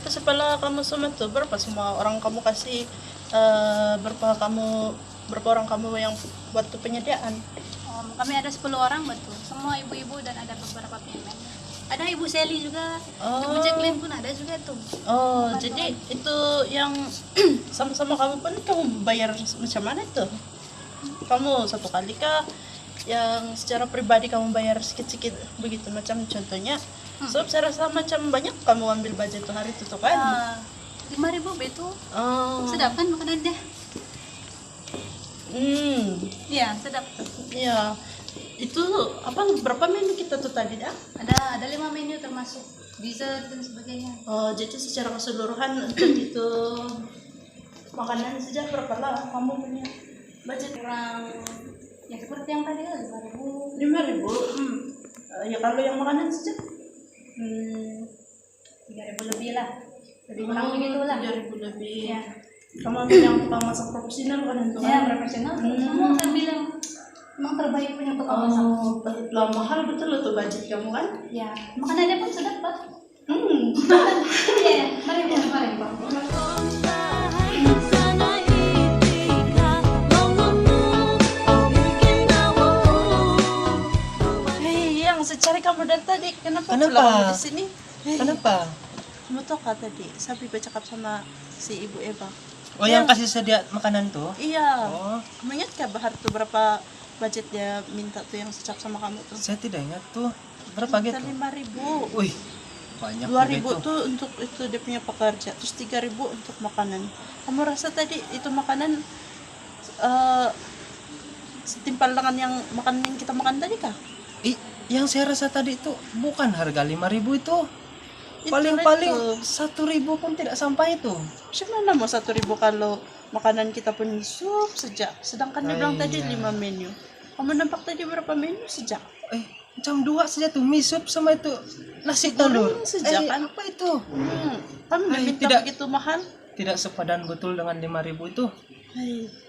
Kasi pala kamu semua tuh berapa semua orang kamu kasih berapa orang kamu yang buat tuh penyediaan? Kami ada 10 orang betul, semua ibu-ibu dan ada beberapa PMN. Ada Ibu Sally juga, Ibu Jacqueline pun ada juga tuh. Oh, jadi itu yang sama-sama kamu pun kamu bayar macam mana itu? Kamu satu kali kah? Yang secara pribadi kamu bayar sedikit-sedikit begitu macam contohnya? Sebab saya rasa macam banyak kamu ambil budget tuh hari itu tuh kan? 5.000 betul. Oh. Sedap kan makanannya? Iya, sedap. Iya. Itu apa berapa menu kita tuh tadi dah? Ada 5 menu termasuk dessert dan sebagainya. Oh, jadi secara keseluruhan untuk itu makanan saja berapa lah kamu punya budget? Kurang ya seperti yang tadi lah 5.000. 5.000. Ya kalau yang makanan saja 3.000 lebih lah. Lebih kurang begitu lah. 3.000 lebih. Ya. Kamu ambil yang tukang masak profesional kan itu? Ya, profesional. Semua saya bilang emang terbaik punya tukang masak. Oh, lah mahal betul loh tuh budget kamu kan? Ya, makanannya pun sedap, Pak. Iya, mari Pak. Hei, yang secari kamu dari tadi, kenapa Kenapa? pulang kamu di sini? Hei, Kenapa? kamu tahu kah tadi, saya bercakap sama si Ibu Eva. Oh, yang kasih sedia makanan tuh? Iya. Oh, Kamu ingat gak Bahar tuh berapa budget dia minta tuh yang secap sama kamu tuh? saya tidak ingat tuh. Berapa gitu? 5.000. Wih, banyak 2.000 juga itu. tuh untuk itu dia punya pekerja, terus 3.000 untuk makanan. Kamu rasa tadi itu makanan setimpal dengan yang makanan yang kita makan tadi kah? Yang saya rasa tadi itu bukan harga 5.000 itu. Itu Paling-paling 1.000 pun tidak sampai itu. Gimana mau 1.000 kalau makanan kita pun sup sejak, sedangkan dia bilang tadi Iya. 5 menu. Kamu nampak tadi berapa menu sejak? Jam 2 saja tuh mie sup sama itu nasi telur. Sejak kan? Apa itu? Kamu minta tidak. begitu mahal? Tidak sepadan betul dengan 5.000 itu.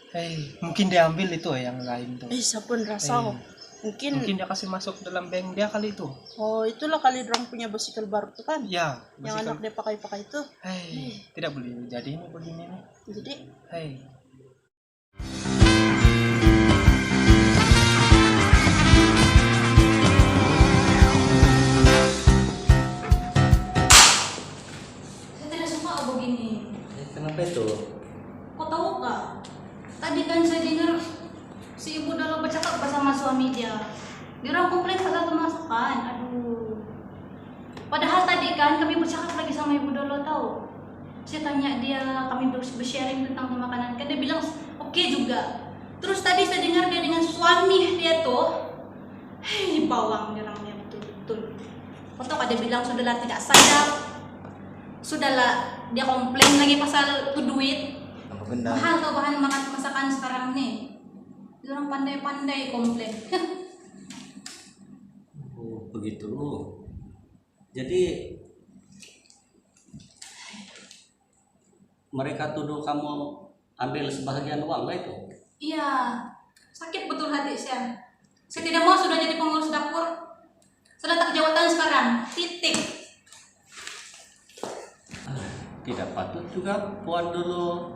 Hei, Mungkin dia ambil itu yang lain tuh. saya pun rasa mungkin Mungkin dia kasih masuk dalam bank dia kali itu. oh itulah kali dorang punya bosikel baru tuh kan? Ya, Yang anak dia pakai itu. tidak boleh jadi ini begini nih. Jadi Saya tidak suka begini. Kenapa itu? Kok tahu kak? Tadi kan saya dengar si ibu dalam bercakap bersama suami dia. Dia orang komplain salah satu masakan. Aduh. Padahal tadi kan kami bercakap lagi sama ibu Dolo tahu. Saya tanya dia, kami bersharing tentang makanan. Kan dia bilang oke juga. Terus tadi saya dengar dia dengan suami dia tuh. Hei, bawang orangnya betul-betul. Kau tahu kak dia bilang sudahlah tidak sadar. Sudahlah dia komplain lagi pasal tuh duit. Mahal tuh bahan masakan sekarang nih. Dia orang pandai-pandai komplain. Oh, begitu. Jadi mereka tuduh kamu ambil sebahagian uang lah itu. Iya, sakit betul hati saya. Saya tidak mau sudah jadi pengurus dapur. Sudah tak jabatan sekarang. Titik. Tidak patut juga Puan dulu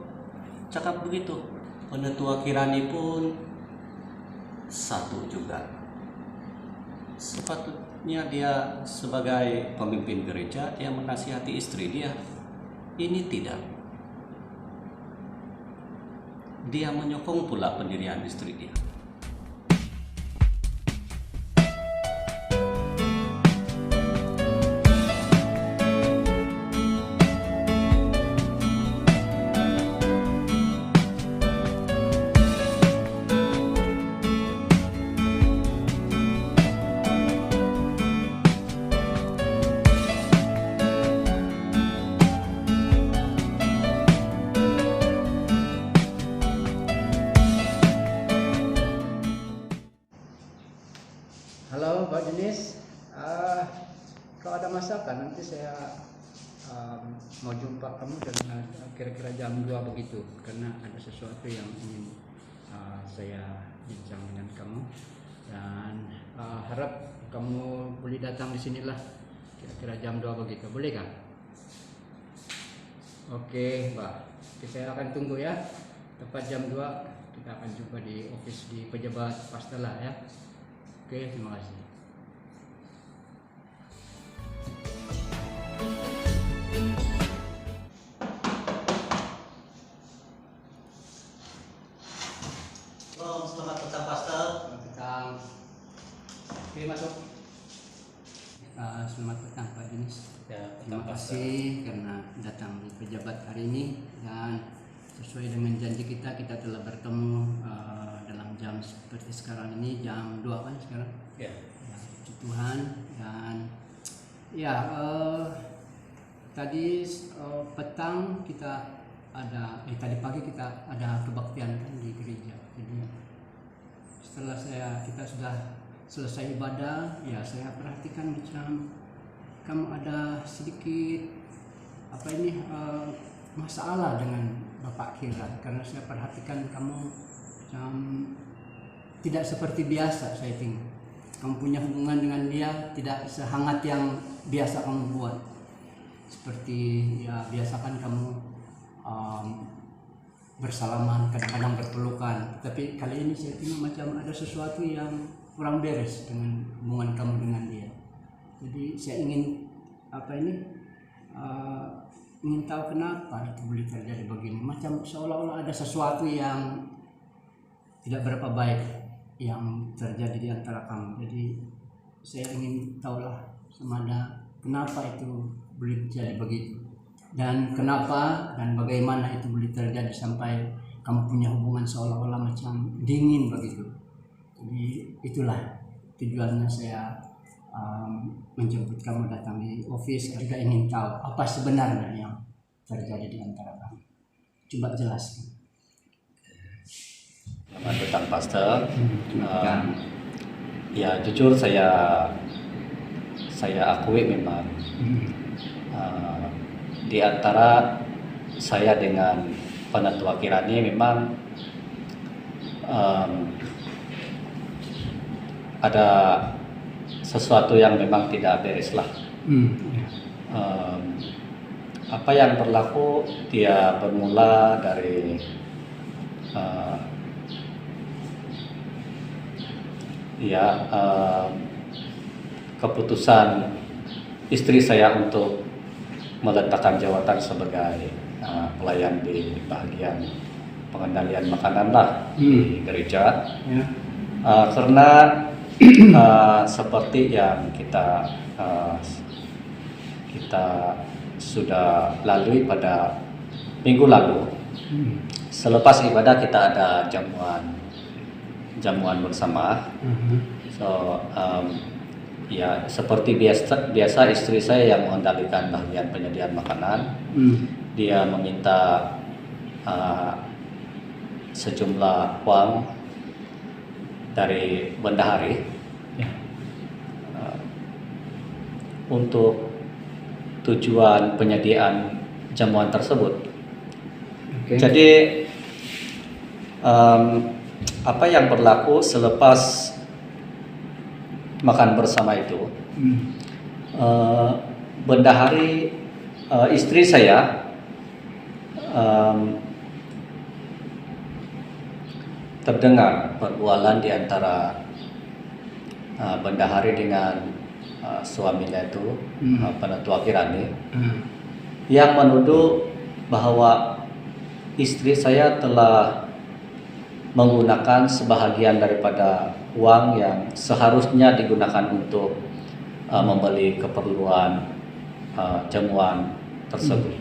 cakap begitu. Penetua Kirani pun satu juga. Sepatutnya dia sebagai pemimpin gereja dia menasihati istri dia. Ini tidak. Dia menyokong pula pendirian istri dia. Halo Mbak Denis, kalau ada masakan nanti saya mau jumpa kamu dan kira-kira jam 2 begitu karena ada sesuatu yang ingin saya bincang dengan kamu dan harap kamu boleh datang di sinilah kira-kira jam 2 begitu, boleh kan? Oke, Mbak. Oke, saya akan tunggu ya. Tepat jam 2 kita akan jumpa di office di pejabat Pastela ya. Oke, terima kasih. Selamat petang, Pastor. Selamat petang. Oke, masuk. Selamat petang Pak Dinis. Ya, Terima kasih karena datang di pejabat hari ini, dan sesuai dengan janji kita telah bertemu dalam jam seperti sekarang ini, jam 2 kan sekarang. Ya. Ya, puji Tuhan. Dan ya tadi petang kita ada tadi pagi kita ada kebaktian kan di gereja. Jadi setelah kita sudah selesai ibadah, ya saya perhatikan macam kamu ada sedikit masalah dengan Bapak Kira, karena saya perhatikan kamu macam tidak seperti biasa. Saya tengok kamu punya hubungan dengan dia tidak sehangat yang biasa kamu buat. Seperti ya biasa kan kamu bersalaman, kadang-kadang berpelukan, tapi kali ini saya tengok macam ada sesuatu yang kurang beres dengan hubungan kamu dengan dia. Jadi saya ingin ingin tahu kenapa itu boleh terjadi begini. Macam seolah-olah ada sesuatu yang tidak berapa baik yang terjadi di antara kamu. Jadi saya ingin tahulah semada kenapa itu boleh terjadi begitu, dan kenapa dan bagaimana itu boleh terjadi sampai kamu punya hubungan seolah-olah macam dingin begitu. Jadi itulah tujuannya saya menjemput kamu datang di office, juga ingin tahu apa sebenarnya yang terjadi di antara kamu. Coba jelaskan. Selamat petang, Pastor. Ya jujur saya akui memang di antara saya dengan Penatua Kirani memang ada sesuatu yang memang tidak beres lah. Apa yang berlaku dia bermula dari keputusan istri saya untuk meletakkan jawatan sebagai pelayan di bagian pengendalian makanan lah di gereja. Karena seperti yang kita sudah lalui pada minggu lalu, selepas ibadah kita ada jamuan bersama. So ya seperti biasa istri saya yang mengendalikan bagian penyediaan makanan. Dia meminta sejumlah uang dari bendahari untuk tujuan penyediaan jamuan tersebut. Jadi apa yang berlaku selepas makan bersama itu, bendahari istri saya terdengar perbualan di antara bendahari dengan suaminya itu, Penatua Kirani, yang menuduh bahwa istri saya telah menggunakan sebahagian daripada uang yang seharusnya digunakan untuk membeli keperluan jamuan tersebut.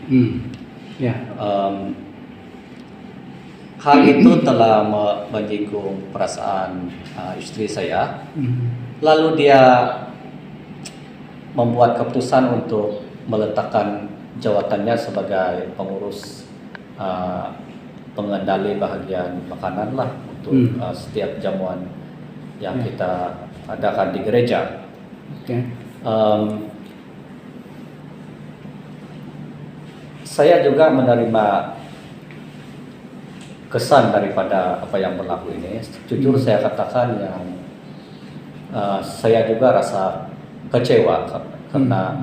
Hal itu telah menyinggung perasaan istri saya. Lalu dia membuat keputusan untuk meletakkan jawatannya sebagai pengurus pengendali bahagian makanan lah untuk setiap jamuan yang kita adakan di gereja. Saya juga menerima kesan daripada apa yang berlaku ini. Jujur saya katakan yang saya juga rasa kecewa karena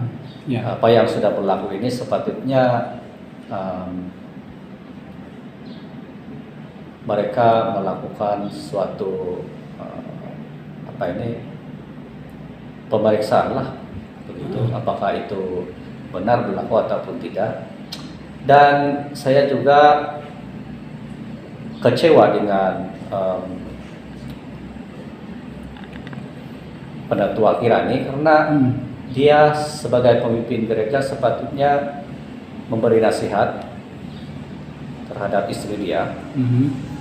apa yang sudah berlaku ini sepatutnya um, mereka melakukan suatu pemeriksaan lah begitu, apakah itu benar berlaku ataupun tidak. Dan saya juga kecewa dengan Penatua Kirani karena dia sebagai pemimpin gereja sepatutnya memberi nasihat terhadap istri dia.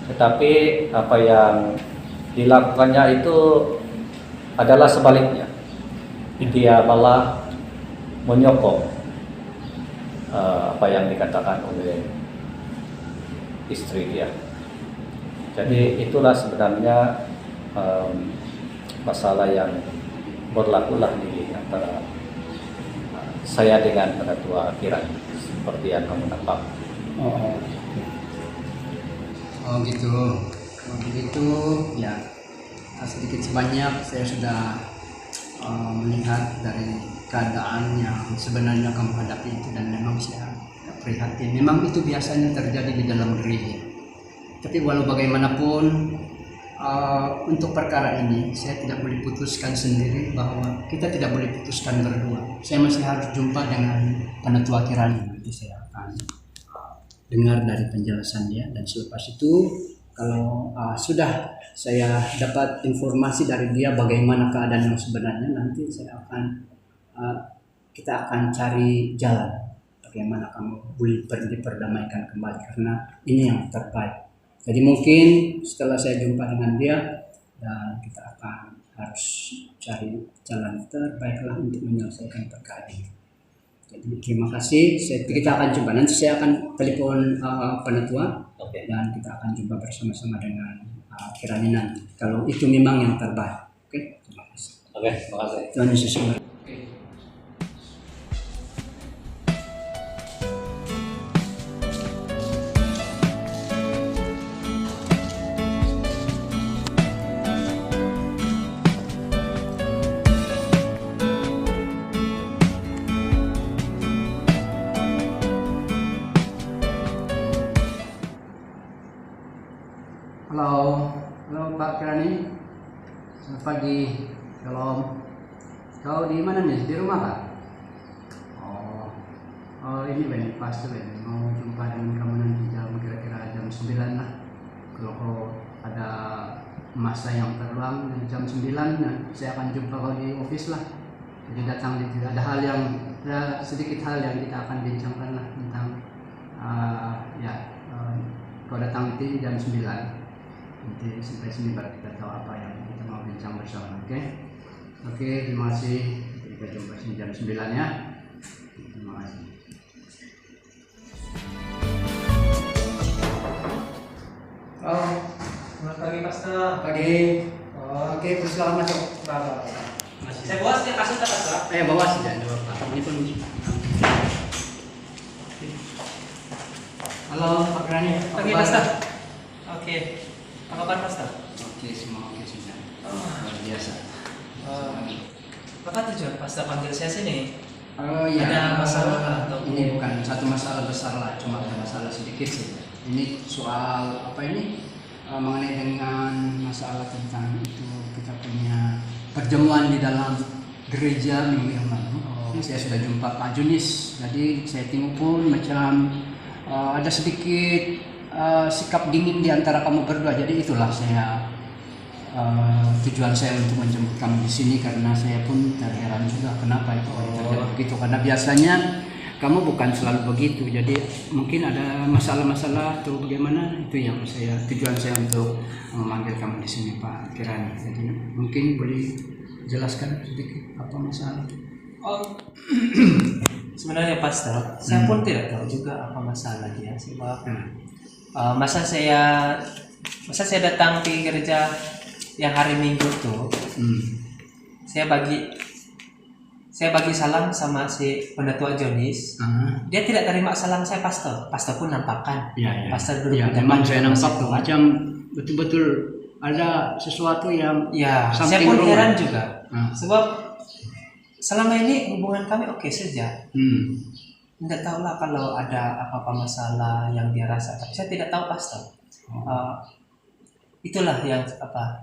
Tetapi apa yang dilakukannya itu adalah sebaliknya. Dia malah menyokong apa yang dikatakan oleh istri dia. Jadi itulah sebenarnya masalah yang berlakulah di antara saya dengan Penatua Kirani seperti yang kamu nampak. Oh gitu. Kalau begitu ya sedikit sebanyak saya sudah melihat dari keadaan yang sebenarnya kamu hadapi itu, dan memang saya prihatin. Memang itu biasanya terjadi di dalam gereja. Tapi walau bagaimanapun untuk perkara ini saya tidak boleh putuskan sendiri, bahwa kita tidak boleh putuskan berdua. Saya masih harus jumpa dengan Penatua Kirani. Nanti saya akan dengar dari penjelasan dia, dan selepas itu kalau sudah saya dapat informasi dari dia bagaimana keadaan yang sebenarnya, nanti saya akan kita akan cari jalan bagaimana kamu boleh diperdamaikan kembali, karena ini yang terbaik. Jadi mungkin setelah saya jumpa dengan dia, dan kita akan harus cari jalan terbaiklah untuk menyelesaikan perkara ini. Jadi terima kasih. Kita akan coba, nanti saya akan telepon Penatua, dan kita akan jumpa bersama-sama dengan Kirani nanti. Kalau itu memang yang terbaik. Oke, terima kasih. Oke, terima kasih. Tuhan Yesus memberkati. Halo Pak Kirani, selamat pagi. Shalom. Kau di mana nih? Di rumah Pak? Oh ini Ben, pastor Ben. Mau jumpa dengan kamu nanti kira-kira jam 9 lah. Kalau ada masa yang terluang jam 9, saya akan jumpa kau di office lah. Jadi datang, ada hal yang sedikit hal yang kita akan bincangkan lah tentang kau datang nanti jam 9. Nanti sampai sini baru kita tahu apa yang kita mau bincang bersama. Oke, terima kasih. Kita jumpa jam 9 ya. Terima kasih. Selamat pagi Pastor. Pagi. Oke, silakan masuk. Saya bawa sih kasut Pastor. Bawa sih, jangan bawa Pak. Ini pun. Halo Pak Kirani. Pagi Pastor. Oke. Apa kabar Pastor? Oke, semua oke sudah. Luar biasa. Apa tujuan Pastor panggil saya sini? Iya. Ada masalah atau ini bukan satu masalah besar lah, cuma ada masalah sedikit sih. Ini soal apa ini? Mengenai dengan masalah tentang itu kita punya perjamuan di dalam gereja minggu yang lalu. Saya sudah jumpa Pak Junis. Jadi saya tengok pun macam ada sedikit sikap dingin di antara kamu berdua. Jadi itulah saya tujuan saya untuk menjemput kamu di sini, karena saya pun terheran juga kenapa itu terjadi begitu. Karena biasanya kamu bukan selalu begitu. Jadi mungkin ada masalah-masalah atau bagaimana, itu yang tujuan saya untuk memanggil kamu di sini Pak Kirani. Jadi mungkin boleh jelaskan sedikit apa masalah? Sebenarnya Pastor, saya pun tidak tahu juga apa masalahnya. Sebab masa saya datang ke gereja yang hari Minggu tuh, saya bagi salam sama si Penatua Jonis. Dia tidak terima salam saya Pastor. Pastor pun nampakkan. Ya. Pastor duduk Ya, di depan. memang saya nampak tuh macam betul-betul ada sesuatu yang Ya, saya something pun wrong. heran juga. Sebab selama ini hubungan kami oke saja. Nggak tahu lah kalau ada apa-apa masalah yang dia rasa, tapi saya tidak tahu pastor. Itulah yang apa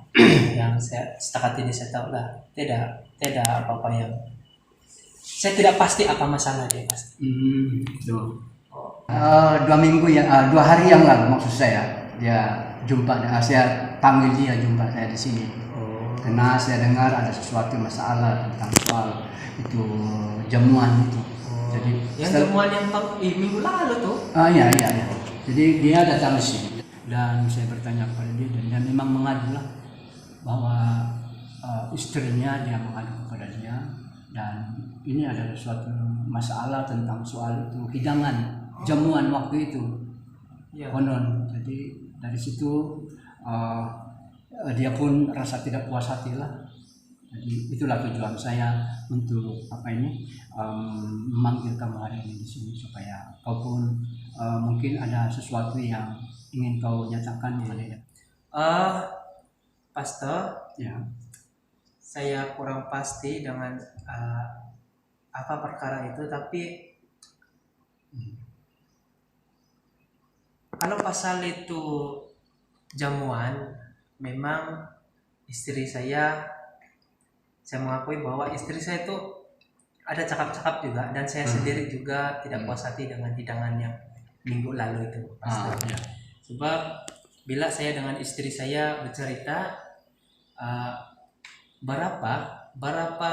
yang saya setakat ini saya tahu lah, tidak apa-apa yang saya tidak pasti apa masalah dia pasti. Itu. 2 minggu ya, 2 hari yang lalu maksud saya dia jumpa, saya panggil dia jumpa saya di sini. Karena saya dengar ada sesuatu masalah tentang soal itu jamuan itu. Jadi Yang jamuan yang minggu lalu tuh. iya. Jadi dia datang ke sini dan saya bertanya kepada dia dan dia memang mengadu lah bahwa istrinya dia mengadu kepada dia dan ini ada suatu masalah tentang soal itu hidangan jamuan waktu itu. Ya. Konon. Jadi dari situ dia pun rasa tidak puas hati lah. Jadi itulah tujuan saya untuk memanggil kamu hari ini di sini supaya kau pun mungkin ada sesuatu yang ingin kau nyatakan kepada dia. Pastor, Ya. saya kurang pasti dengan apa perkara itu, tapi kalau pasal itu jamuan, memang istri saya mengakui bahwa istri saya itu ada cakap-cakap juga, dan saya sendiri juga tidak puas hati dengan hidangan yang minggu lalu itu, Pastor. Ya. Sebab bila saya dengan istri saya bercerita berapa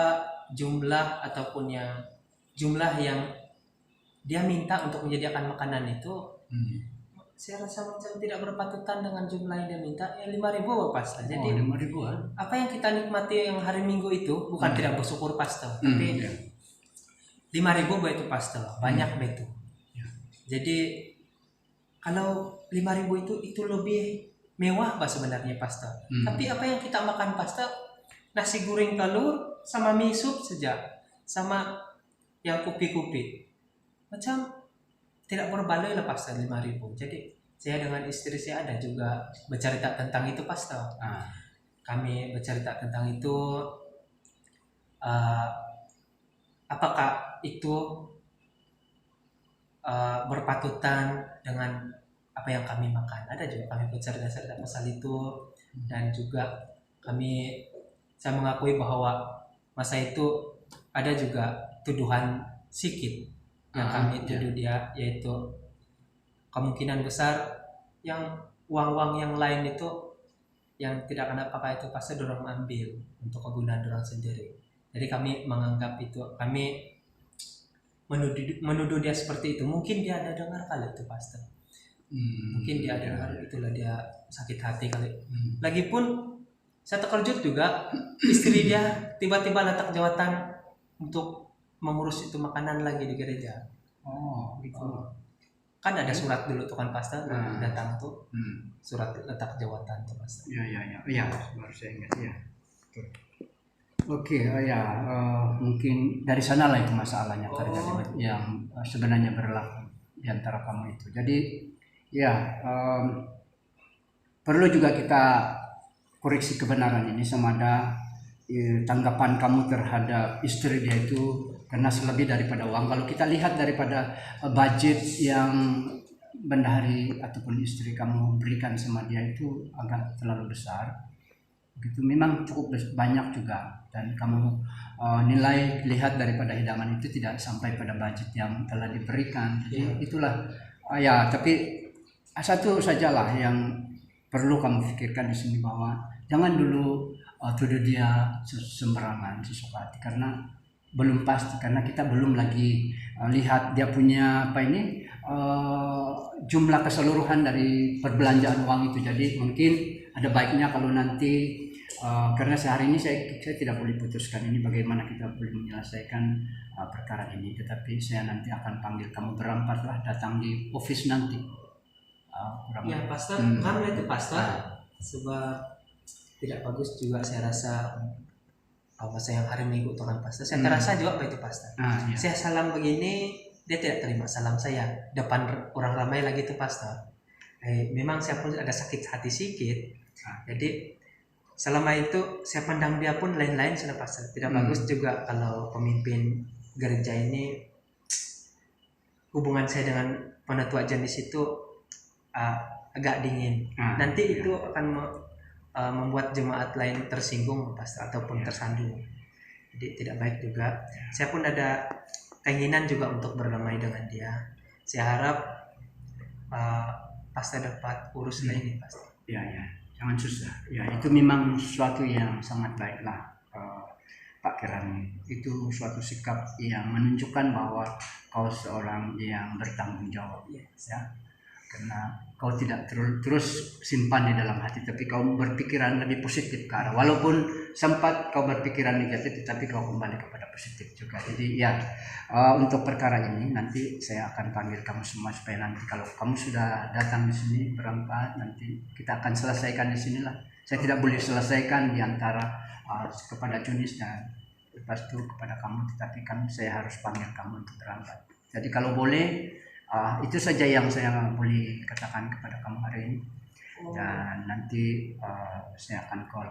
jumlah ataupun jumlah yang dia minta untuk menyediakan makanan itu, saya rasa macam tidak berpatutan dengan jumlah yang dia minta. 5.000 Pastor. Jadi 5.000-an. apa yang kita nikmati yang hari Minggu itu bukan tidak bersyukur Pastor, tapi 5.000 itu Pastor, banyak betul. Jadi kalau 5.000 itu lebih mewah Pak sebenarnya Pastor. Tapi apa yang kita makan Pastor, nasi goreng telur sama mie sup saja, sama yang kupi-kupi, macam tidak berbaloi lah Pastor 5.000. Jadi saya dengan istri saya ada juga bercerita tentang itu Pastor. Kami bercerita tentang itu, apakah itu berpatutan dengan apa yang kami makan. Ada juga kami bercerita pasal itu, dan juga saya mengakui bahwa masa itu ada juga tuduhan sikit yang kami tuduh dia, yaitu kemungkinan besar yang uang-uang yang lain itu yang tidak akan apakah itu pasti dorong ambil untuk kegunaan dorong sendiri. Jadi kami menganggap itu, kami menuduh dia seperti itu. Mungkin dia ada dengar kali itu Pastor. Mungkin dia ada dengar, itulah dia sakit hati kali. Lagipun saya terkejut juga, istri dia tiba-tiba letak jawatan untuk mengurus itu makanan lagi di gereja. Gitu. Kan ada surat dulu tuh kan Pastor, datang tuh surat letak jawatan tuh Pastor. Iya, baru saya ingat ya. Oke, mungkin dari sana lah itu masalahnya terjadi yang sebenarnya berlaku di antara kamu itu. Jadi perlu juga kita koreksi kebenaran ini sama ada tanggapan kamu terhadap istri dia itu karena selebih daripada uang. Kalau kita lihat daripada budget yang bendahari ataupun istri kamu berikan sama dia itu agak terlalu besar. Begitu, memang cukup banyak juga, dan kamu lihat daripada hidangan itu tidak sampai pada budget yang telah diberikan. Jadi itulah tapi satu sajalah yang perlu kamu pikirkan di sini, bahwa jangan dulu tuduh dia sembarangan sesuka hati, karena belum pasti, karena kita belum lagi lihat dia punya jumlah keseluruhan dari perbelanjaan uang itu. Jadi mungkin ada baiknya kalau nanti karena sehari ini saya tidak boleh putuskan ini bagaimana kita boleh menyelesaikan perkara ini, tetapi saya nanti akan panggil kamu berempat lah datang di office nanti. Pastor, karena itu Pastor, sebab tidak bagus juga saya rasa masa yang hari Minggu itu kan Pastor. Saya terasa juga itu Pastor. Saya salam begini, dia tidak terima salam saya depan orang ramai lagi itu Pastor. Memang saya pun ada sakit hati sedikit. Jadi selama itu saya pandang dia pun lain-lain sudah Pastor. Tidak bagus juga kalau pemimpin gereja ini hubungan saya dengan penatua jenis itu agak dingin. Nanti iya. itu akan membuat jemaat lain tersinggung Pastor ataupun tersandung. Jadi tidak baik juga. Saya pun ada keinginan juga untuk berdamai dengan dia. Saya harap Pastor dapat urus ini Pastor. Ya, jangan susah. Ya, itu memang sesuatu yang sangat baiklah, Pak Kirani. Itu suatu sikap yang menunjukkan bahwa kau seorang yang bertanggung jawab, ya. Karena kau tidak terus simpan di dalam hati, tapi kau berpikiran lebih positif ke arah. Walaupun sempat kau berpikiran negatif, tetapi kau kembali kepada positif juga. Jadi ya, untuk perkara ini nanti saya akan panggil kamu semua supaya nanti kalau kamu sudah datang di sini berempat, nanti kita akan selesaikan di sinilah. Saya tidak boleh selesaikan di antara kepada Junis dan lepas itu kepada kamu, tetapi saya harus panggil kamu untuk berangkat. Jadi kalau boleh, itu saja yang saya boleh katakan kepada kamu hari ini. Dan nanti saya akan call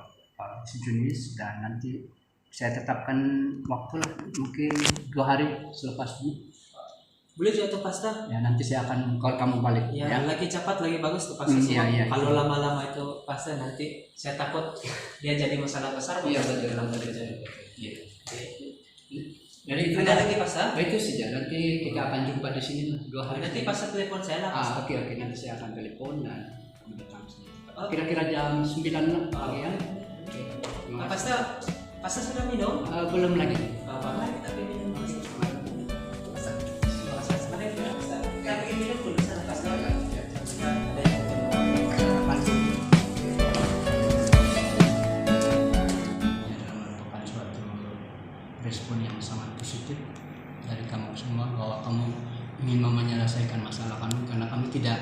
si Junis dan nanti saya tetapkan waktu lah, mungkin 2 hari selepas ini. Boleh juga tuh Pastor. Ya, nanti saya akan call kamu balik. Ya, lagi cepat lagi bagus tuh Pastor. Iya, Kalau lama-lama itu Pastor nanti saya takut dia jadi masalah besar. Iya, betul. dalam gereja. Iya. Jadi itu Ada lagi Pastor? itu saja. Nanti kita akan jumpa di sini 2 hari. Nanti Pastor telepon saya lah Pastor. Oke, nanti saya akan telepon dan kamu datang sini. Kira-kira jam 9 pagi ya. Pastor sudah minum? Belum lagi. Mari kita minum. Pastor. Mari kita minum dulu sana Pastor. Merupakan suatu respon yang sangat positif dari kamu semua bahwa kamu ingin menyelesaikan masalah kamu, karena kami kita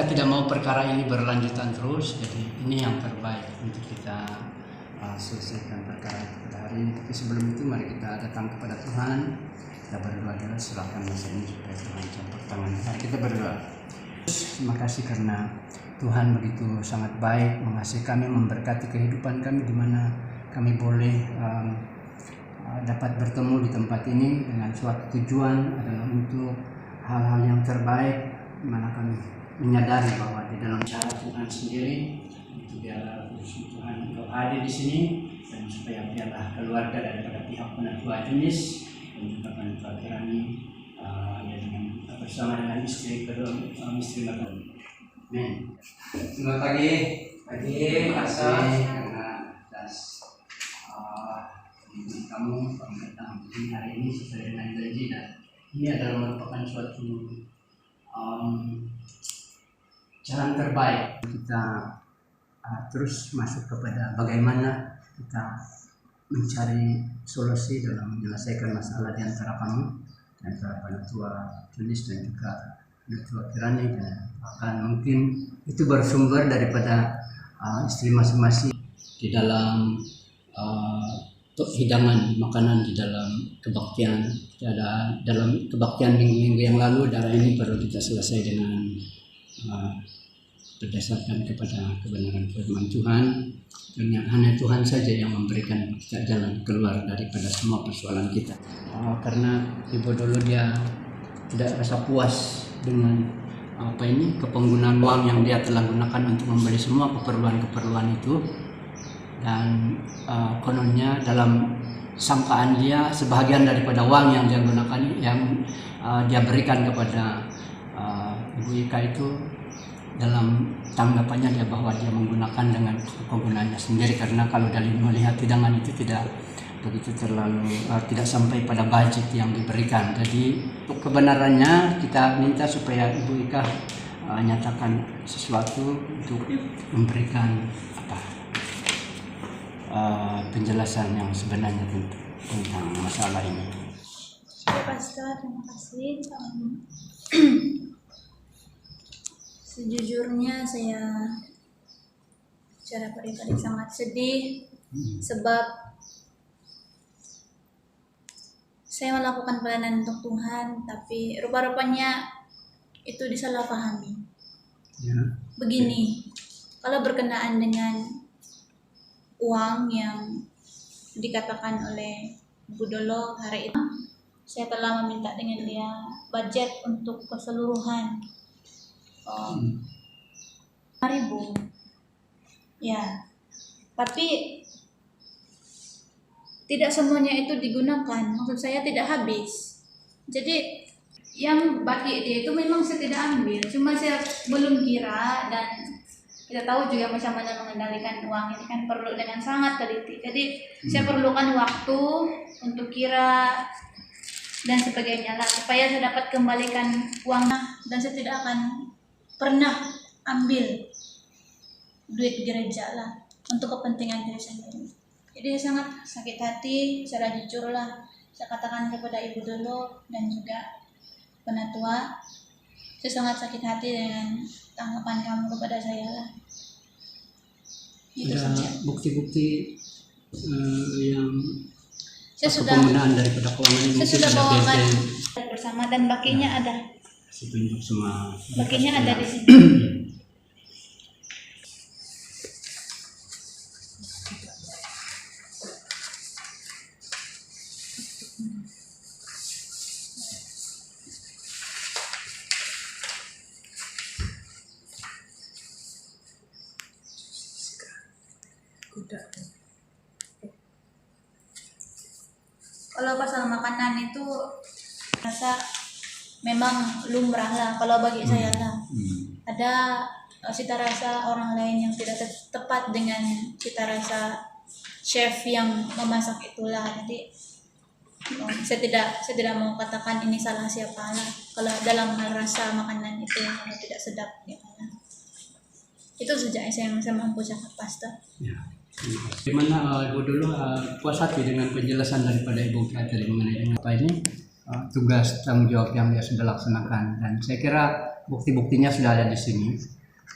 tidak mau perkara ini berlanjutan terus. Jadi ini yang terbaik untuk kita selesaikan perkara itu pada hari ini. Tapi sebelum itu mari kita datang kepada Tuhan, kita berdoa dulu, serahkan masa ini supaya Tuhan campur tangan. Mari kita berdoa. Terima kasih karena Tuhan begitu sangat baik mengasihi kami, memberkati kehidupan kami di mana kami boleh dapat bertemu di tempat ini dengan suatu tujuan adalah untuk hal-hal yang terbaik, di mana kami menyadari bahwa di dalam cara Tuhan sendiri itu biarlah Tuhan hadir di sini, dan supaya biarlah keluarga daripada pihak penatua jenis dan juga penatua Kirani ya dengan bersama dengan istri mereka. Amin. Selamat pagi. Terima kasih karena atas kamu datang hari ini sesuai dengan janji, dan ini adalah merupakan suatu jalan terbaik kita terus masuk kepada bagaimana kita mencari solusi dalam menyelesaikan masalah di antara kamu, di antara penatua jenis dan juga penatua Kirani, dan bahkan mungkin itu bersumber daripada istri masing-masing di dalam hidangan makanan di dalam kebaktian. Dalam kebaktian minggu-minggu yang lalu, darah ini baru kita selesai dengan berdasarkan kepada kebenaran firman Tuhan, dan hanya Tuhan saja yang memberikan kita jalan keluar daripada semua persoalan kita. Karena ibu dulu dia tidak rasa puas dengan kepenggunaan uang yang dia telah gunakan untuk membeli semua keperluan itu, dan kononnya dalam sangkaan dia sebahagian daripada uang yang dia gunakan, yang dia berikan kepada Ibu Ika itu, dalam tanggapannya dia bahwa dia menggunakan dengan kegunaannya sendiri, karena kalau dari melihat hidangan itu tidak begitu terlalu tidak sampai pada budget yang diberikan. Jadi untuk kebenarannya kita minta supaya Ibu Ika nyatakan sesuatu untuk memberikan penjelasan yang sebenarnya tentang masalah ini. Ya Pastor, terima kasih. Sejujurnya saya secara pribadi sangat sedih sebab saya melakukan pelayanan untuk Tuhan, tapi rupa-rupanya itu disalahpahami. Ya. Begini, kalau berkenaan dengan uang yang dikatakan oleh Bu Dolo hari itu, saya telah meminta dengan dia budget untuk keseluruhan 5.000. Ya, tapi tidak semuanya itu digunakan. Maksud saya tidak habis. Jadi yang bagi dia itu memang saya tidak ambil, cuma saya belum kira, dan kita tahu juga macam mana mengendalikan uang ini kan perlu dengan sangat teliti. Jadi saya perlukan waktu untuk kira dan sebagainya lah, supaya saya dapat kembalikan uangnya, dan saya tidak akan pernah ambil duit gereja lah untuk kepentingan diri sendiri. Jadi saya sangat sakit hati, secara jujur lah saya katakan kepada ibu dulu dan juga penatua, saya sangat sakit hati dengan tanggapan kamu kepada saya lah. Itu Ada saja. bukti-bukti yang Saya sudah penggunaan daripada keuangan ini saya mungkin sudah ada bawakan BT bersama, dan bakinya ada. tunjuk semua. Bakinya ada di sini. Kalau pasal makanan itu rasa memang lumrah lah kalau bagi saya lah. Ada cita rasa orang lain yang tidak tepat dengan cita rasa chef yang memasak itulah. Jadi saya tidak mau katakan ini salah siapa lah kalau dalam hal rasa makanan itu kalau tidak sedap gitu lah. Itu saja yang saya mampu cakap, Pastor. Ya. Gimana Ibu dulu puas hati dengan penjelasan daripada Ibu tadi mengenai apa ini tugas tanggung jawab yang dia sudah laksanakan, dan saya kira bukti-buktinya sudah ada di sini,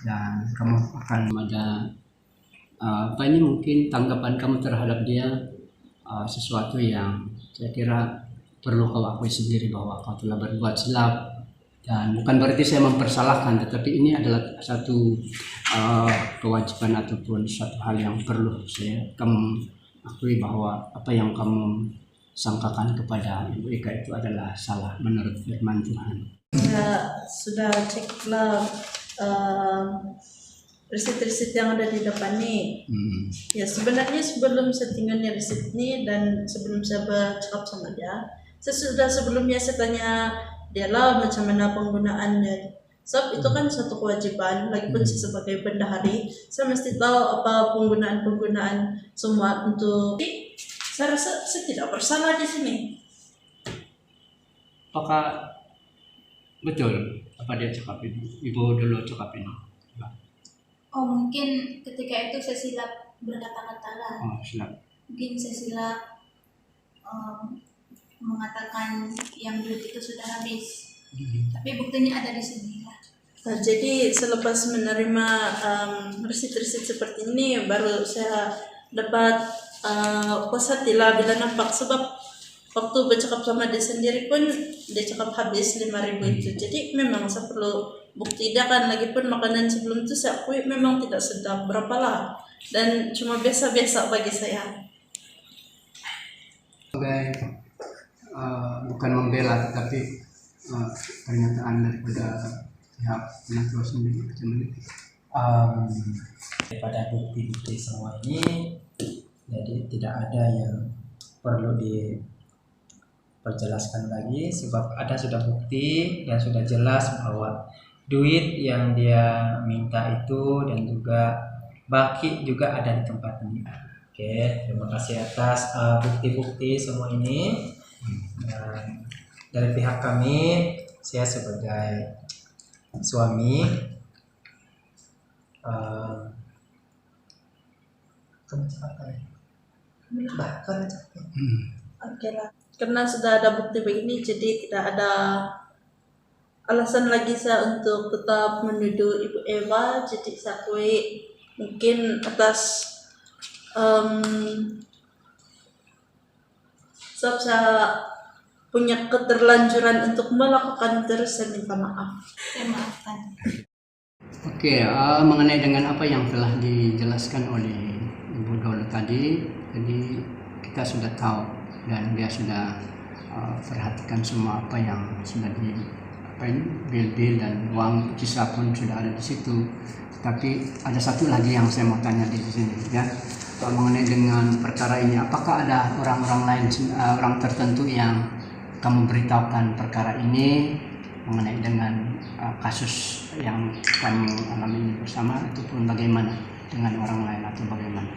dan kamu akan ada apa ini mungkin tanggapan kamu terhadap dia sesuatu yang saya kira perlu kau akui sendiri bahwa kau telah berbuat silap, dan bukan berarti saya mempersalahkan, tetapi ini adalah satu kewajiban ataupun satu hal yang perlu kamu akui bahwa apa yang kamu sangkakan kepada Ibu Ika itu adalah salah menurut firman Tuhan. Ya, sudah ceklah riset-riset yang ada di depan nih. Ya sebenarnya sebelum saya tinggal di riset ini dan sebelum saya bercakap sama dia, saya sudah sebelumnya saya tanya dia lah macam mana penggunaannya. Sebab itu kan satu kewajiban, lagipun saya sebagai bendahari, saya mesti tahu apa penggunaan semua untuk. Saya rasa saya tidak bersalah di sini. Apakah betul apa dia cakap ini? Ibu dulu cakap ini. Oh, mungkin ketika itu saya silap berkata-kata lah. Oh, silap. Mungkin saya silap mengatakan yang duit itu sudah habis. Tapi buktinya ada di sini lah. Nah, jadi selepas menerima riset-riset seperti ini, baru saya dapat puas hati lah bila nampak, sebab waktu bercakap sama dia sendiri pun dia cakap habis 5.000 itu. Jadi memang saya perlu bukti dia kan, lagi pun makanan sebelum itu saya akui memang tidak sedap berapalah dan cuma biasa-biasa bagi saya. Sebagai bukan membela tetapi pernyataan daripada pihak penatua sendiri macam ini. Daripada bukti-bukti semua ini, jadi tidak ada yang perlu diperjelaskan lagi, sebab ada sudah bukti dan sudah jelas bahwa duit yang dia minta itu dan juga baki juga ada di tempat ini. Oke, terima kasih atas bukti-bukti semua ini. Dan dari pihak kami, saya sebagai suami Oke lah, karena sudah ada bukti begini, jadi tidak ada alasan lagi saya untuk tetap menuduh Ibu Eva. Jadi saya akui mungkin atas sebab saya punya keterlanjuran untuk melakukan terus, saya minta maaf. Saya maafkan. Oke, mengenai dengan apa yang telah dijelaskan oleh Ibu Dolo tadi, jadi kita sudah tahu dan dia sudah perhatikan semua apa yang sudah di bil-bil dan uang sisa pun sudah ada di situ. Tapi ada satu lagi yang saya mau tanya di sini ya, mengenai dengan perkara ini, apakah ada orang-orang lain, orang tertentu yang kamu beritahukan perkara ini mengenai dengan kasus yang kamu alami bersama, ataupun bagaimana dengan orang lain atau bagaimana?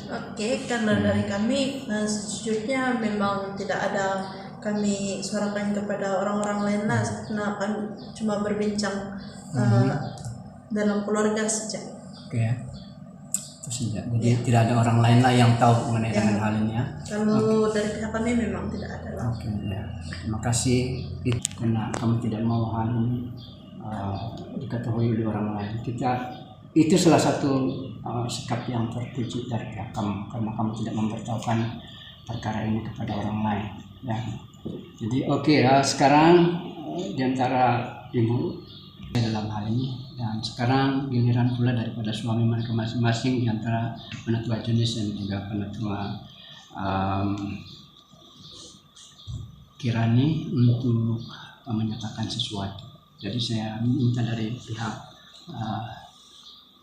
Oke, karena dari kami sejujurnya memang tidak ada kami suarakan kepada orang-orang lain lah, karena kami cuma berbincang dalam keluarga saja. Oke ya, itu saja. Jadi tidak ada orang lain lah yang tahu mengenai dengan hal ini ya. Kalau dari pihak kami memang tidak ada lah. Oke ya, terima kasih karena kamu tidak mau hal ini diketahui oleh orang lain. Itu salah satu sikap yang terpuji dari pihak kamu, karena kamu tidak memberitahukan perkara ini kepada orang lain ya. Jadi oke ya, sekarang diantara ibu dalam hal ini, dan sekarang giliran pula daripada suami mereka masing-masing, diantara penatua Jonis dan juga penatua Kirani untuk menyatakan sesuatu. Jadi saya minta dari pihak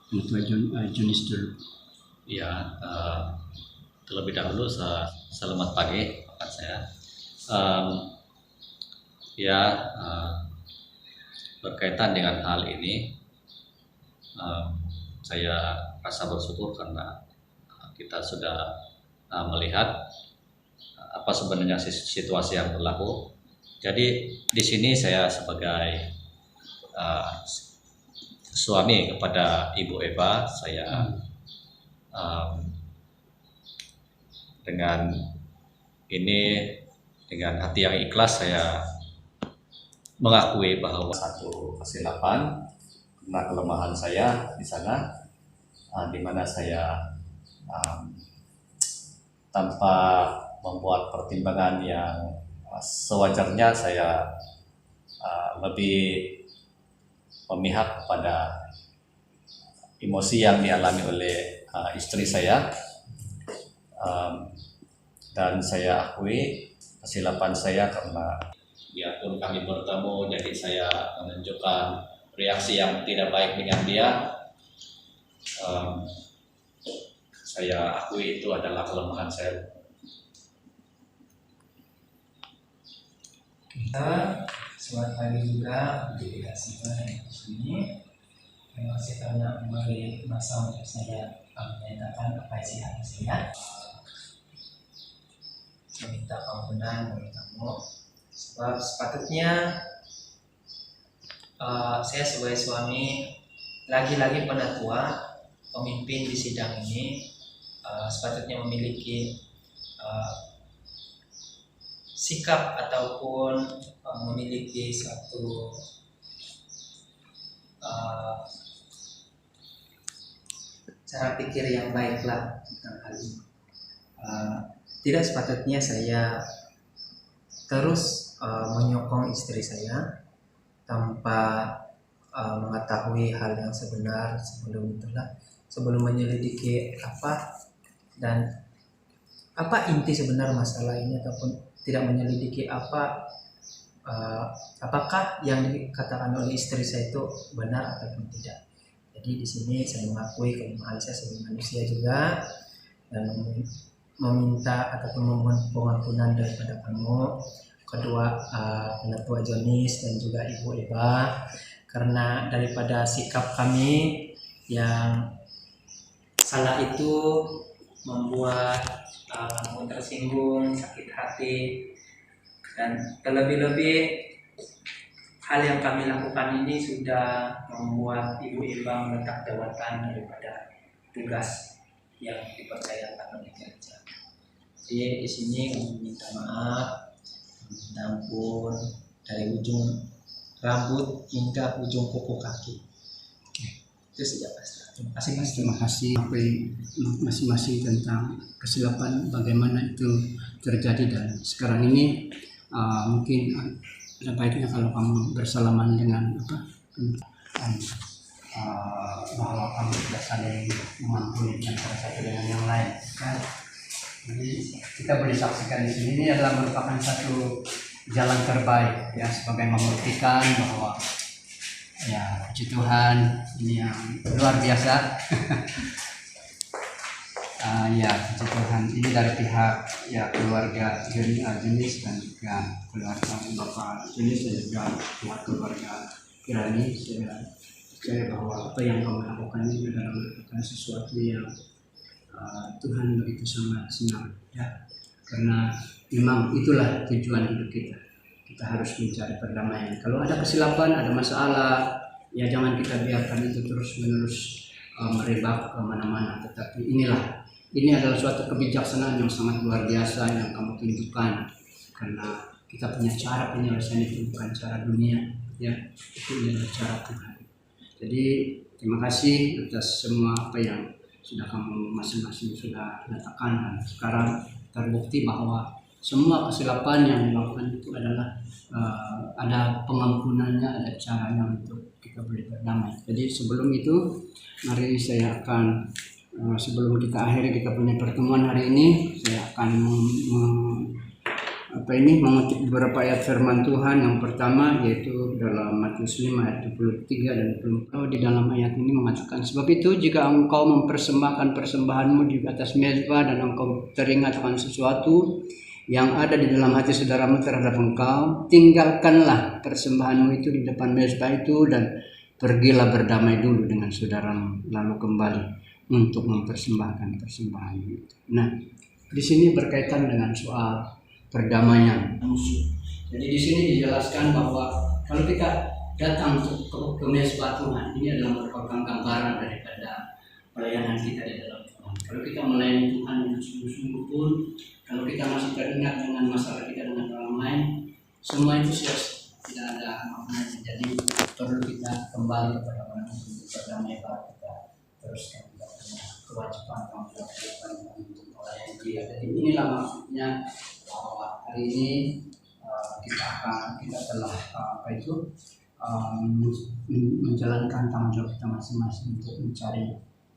penatua Jonis dulu. Ya, terlebih dahulu selamat pagi rekan saya. Berkaitan dengan hal ini, saya rasa bersyukur karena kita sudah melihat apa sebenarnya situasi yang berlaku. Jadi di sini saya sebagai suami kepada Ibu Eva, saya dengan hati yang ikhlas saya mengakui bahwa satu kesilapan karena kelemahan saya di sana, di mana saya tanpa membuat pertimbangan yang sewajarnya, saya lebih memihak pada emosi yang dialami oleh istri saya, dan saya akui kesilapan saya karena biarpun kami bertemu, jadi saya menunjukkan reaksi yang tidak baik dengan dia. Saya akui itu adalah kelemahan saya. Kita selamat pagi juga di Kasihkan yang di sini. Terima kasih karena memberi masa untuk saya menyatakan apa isi hati saya. Meminta ampunan bagi kamu, sebab sepatutnya saya sebagai suami, lagi-lagi penatua, pemimpin di sidang ini, sepatutnya memiliki sikap ataupun memiliki suatu cara pikir yang baiklah tentang hal ini. Tidak sepatutnya saya terus menyokong istri saya tanpa mengetahui hal yang sebenar sebelum menyelidiki apa inti sebenar masalah ini, ataupun tidak menyelidiki apakah yang dikatakan oleh istri saya itu benar ataupun tidak. Jadi di sini saya mengakui kelemahan saya sebagai manusia juga, dan meminta ataupun memohon pengampunan daripada kamu, kedua penatua Jonis dan juga Ibu Eva, karena daripada sikap kami yang salah itu membuat kamu tersinggung, sakit hati, dan terlebih-lebih hal yang kami lakukan ini sudah membuat Ibu Eva meletak jawatan daripada tugas yang dipercayakan oleh gereja. Jadi di sini kami minta maaf, minta ampun dari ujung rambut hingga ujung kuku kaki. Oke, itu saja Pastor. Terima kasih Pastor. Terima kasih masing-masing tentang kesilapan bagaimana itu terjadi, dan sekarang ini mungkin ada baiknya kalau kamu bersalaman dengan bahwa kamu sudah saling mengampuni antara satu dengan yang lain. Kan? Jadi kita boleh saksikan di sini ini adalah merupakan satu jalan terbaik ya sebagai membuktikan bahwa ya puji Tuhan ini yang luar biasa. Ya puji Tuhan ini dari pihak ya keluarga Jenis dan juga keluarga Bapak Jenis dan juga pihak keluarga Kirani. Saya percaya bahwa apa yang kamu lakukan ini adalah merupakan sesuatu yang Tuhan begitu sangat senang ya, karena memang itulah tujuan hidup kita. Kita harus mencari perdamaian. Kalau ada kesilapan, ada masalah, ya jangan kita biarkan itu terus menerus merebak kemana-mana. Tetapi ini adalah suatu kebijaksanaan yang sangat luar biasa yang kamu tunjukkan, karena kita punya cara penyelesaian itu bukan cara dunia ya, itu adalah cara Tuhan. Jadi terima kasih atas semua apa yang sudah kamu masing-masing sudah nyatakan, dan sekarang terbukti bahwa semua kesilapan yang dilakukan itu adalah ada pengampunannya, ada caranya untuk kita boleh berdamai. Jadi sebelum itu mari saya akan sebelum kita akhiri kita punya pertemuan hari ini, saya akan mengutip beberapa ayat firman Tuhan. Yang pertama yaitu dalam Matius 5 ayat 23 dan 24. Di dalam ayat ini mengatakan, sebab itu jika engkau mempersembahkan persembahanmu di atas mezbah dan engkau teringat akan sesuatu yang ada di dalam hati saudaramu terhadap engkau, tinggalkanlah persembahanmu itu di depan mezbah itu dan pergilah berdamai dulu dengan saudaramu, lalu kembali untuk mempersembahkan persembahan itu. Nah, di sini berkaitan dengan soal perdamaian musuh. Jadi di sini dijelaskan bahwa kalau kita datang ke mezbah Tuhan, ini adalah merupakan gambaran daripada pelayanan kita di dalam Tuhan. Kalau kita melayani Tuhan dengan sungguh-sungguh pun, kalau kita masih teringat dengan masalah kita dengan orang lain, semua itu tidak ada maknanya. Jadi perlu kita kembali kepada orang untuk berdamai, baru kita teruskan kita punya kewajiban untuk melayani dia. Jadi inilah maksudnya bahwa hari ini kita telah menjalankan tanggung jawab kita masing-masing untuk mencari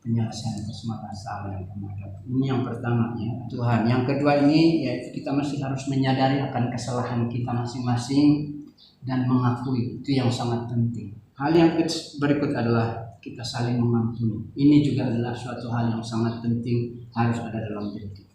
penyelesaian atas masalah yang menghadapi. Ini yang pertama ya Tuhan. Yang kedua ini yaitu kita masih harus menyadari akan kesalahan kita masing-masing dan mengakui, itu yang sangat penting. Hal yang berikut adalah kita saling mengampuni. Ini juga adalah suatu hal yang sangat penting, harus ada dalam diri kita.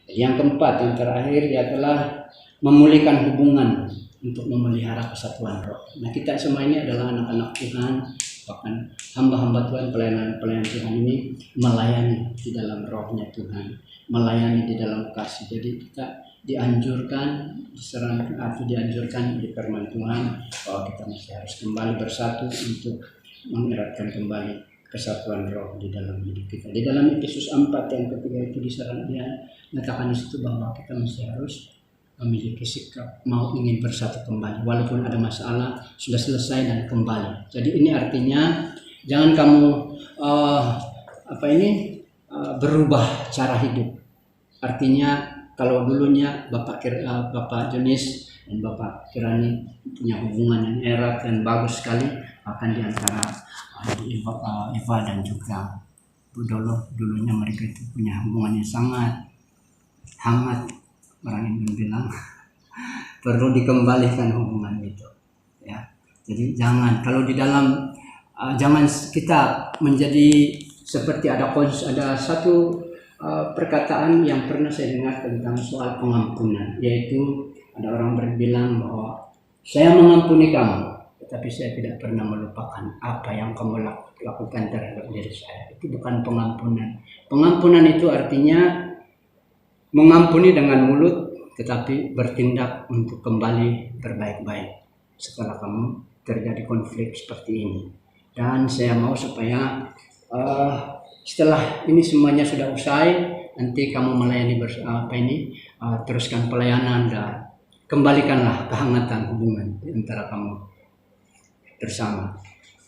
Yang keempat, yang terakhir adalah memulihkan hubungan untuk memelihara kesatuan roh. Nah, kita semua ini adalah anak-anak Tuhan, bahkan hamba-hamba Tuhan, pelayan Tuhan ini melayani di dalam rohnya Tuhan, melayani di dalam kasih. Jadi kita dianjurkan di firman Tuhan bahwa kita masih harus kembali bersatu untuk mengeratkan kembali kesatuan roh di dalam hidup kita. Di dalam Efesus 4 yang ketiga itu nyatakan di situ bahwa kita masih harus memiliki sikap mau ingin bersatu kembali walaupun ada masalah, sudah selesai dan kembali. Jadi ini artinya jangan kamu berubah cara hidup. Artinya kalau dulunya Bapak Jenis dan Bapak Kirani punya hubungan yang erat dan bagus sekali, akan di antara Eva dan juga Bu Dolo, dulunya mereka itu punya hubungan yang sangat hangat, orang Indonesia bilang perlu dikembalikan hubungan itu ya. Jadi jangan jangan kita menjadi seperti ada satu perkataan yang pernah saya dengar tentang soal pengampunan, yaitu ada orang berbilang bahwa saya mengampuni kamu, tetapi saya tidak pernah melupakan apa yang kamu lakukan terhadap diri saya. Itu bukan pengampunan. Pengampunan itu artinya mengampuni dengan mulut, tetapi bertindak untuk kembali berbaik-baik setelah kamu terjadi konflik seperti ini. Dan saya mau supaya setelah ini semuanya sudah usai, nanti kamu melayani teruskan pelayanan dan kembalikanlah kehangatan hubungan antara kamu bersama.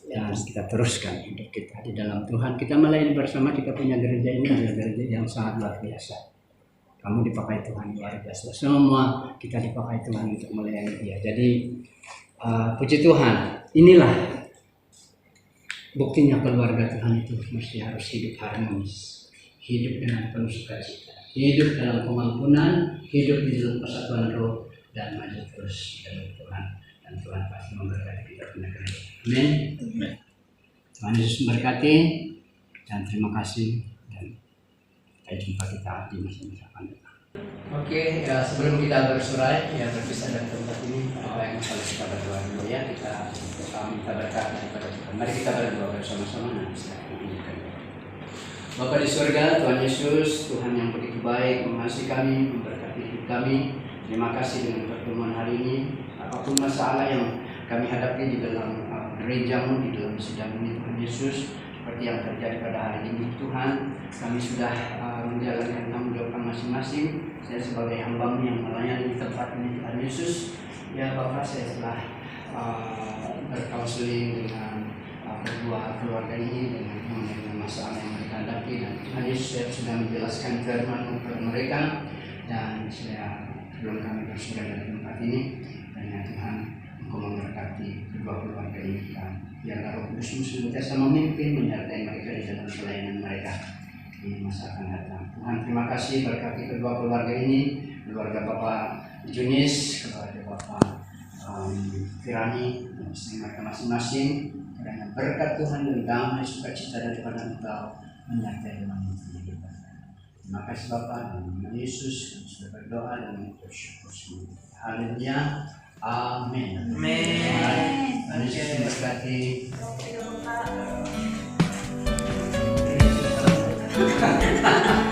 Dan kita teruskan hidup kita di dalam Tuhan. Kita melayani bersama, kita punya gereja ini adalah gereja yang sangat luar biasa. Kamu dipakai Tuhan luar biasa. Semua kita dipakai Tuhan untuk melayani Dia. Jadi puji Tuhan, inilah buktinya keluarga Tuhan itu mesti harus hidup harmonis, hidup dengan penuh sukacita, hidup dalam pengampunan, hidup di dalam persatuan roh, dan maju terus dalam Tuhan. Dan Tuhan pasti memberkati kita punya gereja. Amin. Tuhan Yesus memberkati, dan terima kasih, dan sampai jumpa kita di masa-masa akan datang. Oke, ya, sebelum kita bersurai, ya berpisah dari tempat ini, apa yang harus kita berdoa dulu ya, kita minta berkat daripada Tuhan. Mari kita berdoa bersama-sama. Nah, Bapa di surga, Tuhan Yesus, Tuhan yang begitu baik, mengasihi kami, memberkati hidup kami. Terima kasih dengan pertemuan hari ini. Apapun masalah yang kami hadapi di dalam gerejamu, di dalam sidang ini, Tuhan Yesus, seperti yang terjadi pada hari ini, Tuhan, kami sudah menjalankan tanggung jawab masing-masing. Saya sebagai hamba-Mu yang melayani di tempat ini, Tuhan Yesus, ya Bapak, saya telah berkauseling dengan kedua keluarga ini dengan masalah yang mereka hadapi, dan Tuhan Yesus, saya sudah menjelaskan firman-Mu kepada mereka, dan saya sebelum kami bersudah dari tempat ini, dan ya Tuhan, Engkau memberkati kedua keluarga ini, dan biarlah Roh Kudus-Mu senantiasa memimpin, menyertai mereka di dalam pelayanan mereka di masa akan datang. Tuhan, terima kasih, berkati kedua keluarga ini, keluarga Bapak Junis, keluarga Bapak Firani, dan istri mereka masing-masing. Kiranya berkat Tuhan dan damai sukacita daripada Engkau menyertai dalam hidup kita. Terima kasih Bapak, dan nama Yesus kami sudah berdoa dan bersyukur semua. Haleluya. Amin. Amin. Tuhan Yesus memberkati. Bapak.